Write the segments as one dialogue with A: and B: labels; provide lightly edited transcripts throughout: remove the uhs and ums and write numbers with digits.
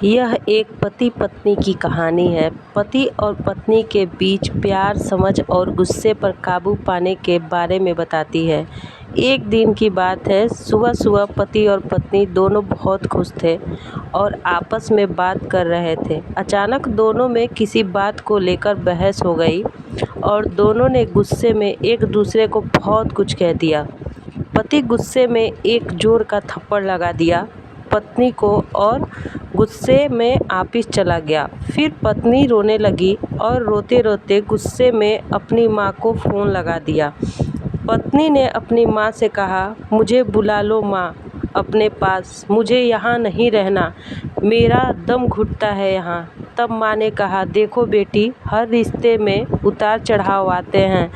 A: यह एक पति पत्नी की कहानी है। पति और पत्नी के बीच प्यार, समझ और गुस्से पर काबू पाने के बारे में बताती है। एक दिन की बात है, सुबह-सुबह पति और पत्नी दोनों बहुत खुश थे और आपस में बात कर रहे थे। अचानक दोनों में किसी बात को लेकर बहस हो गई और दोनों ने गुस्से में एक दूसरे को बहुत कुछ कह दिया। पति गुस्से में एक जोर का थप्पड़ लगा दिया पत्नी को और गुस्से में ऑफिस चला गया। फिर पत्नी रोने लगी और रोते-रोते गुस्से में अपनी माँ को फ़ोन लगा दिया। पत्नी ने अपनी माँ से कहा, मुझे बुला लो माँ अपने पास, मुझे यहाँ नहीं रहना, मेरा दम घुटता है यहाँ। तब माँ ने कहा, देखो बेटी, हर रिश्ते में उतार चढ़ाव आते हैं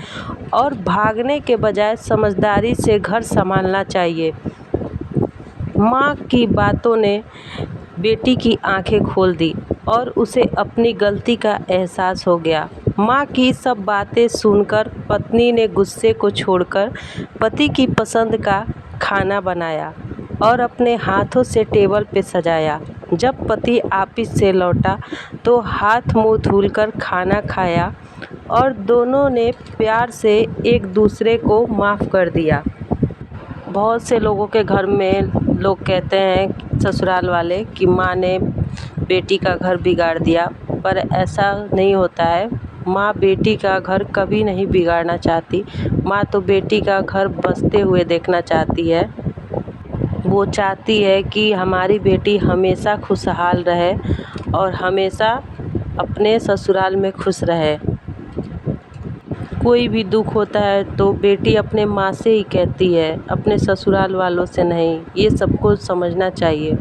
A: और भागने के बजाय समझदारी से घर संभालना चाहिए। माँ की बातों ने बेटी की आंखें खोल दी और उसे अपनी गलती का एहसास हो गया। माँ की सब बातें सुनकर पत्नी ने गुस्से को छोड़कर पति की पसंद का खाना बनाया और अपने हाथों से टेबल पे सजाया। जब पति ऑफिस से लौटा तो हाथ मुंह धुलकर खाना खाया और दोनों ने प्यार से एक दूसरे को माफ़ कर दिया। बहुत से लोगों के घर में लोग कहते हैं, ससुराल वाले, कि माँ ने बेटी का घर बिगाड़ दिया, पर ऐसा नहीं होता है। माँ बेटी का घर कभी नहीं बिगाड़ना चाहती। माँ तो बेटी का घर बसते हुए देखना चाहती है। वो चाहती है कि हमारी बेटी हमेशा खुशहाल रहे और हमेशा अपने ससुराल में खुश रहे। कोई भी दुख होता है तो बेटी अपने माँ से ही कहती है, अपने ससुराल वालों से नहीं। ये सबको समझना चाहिए।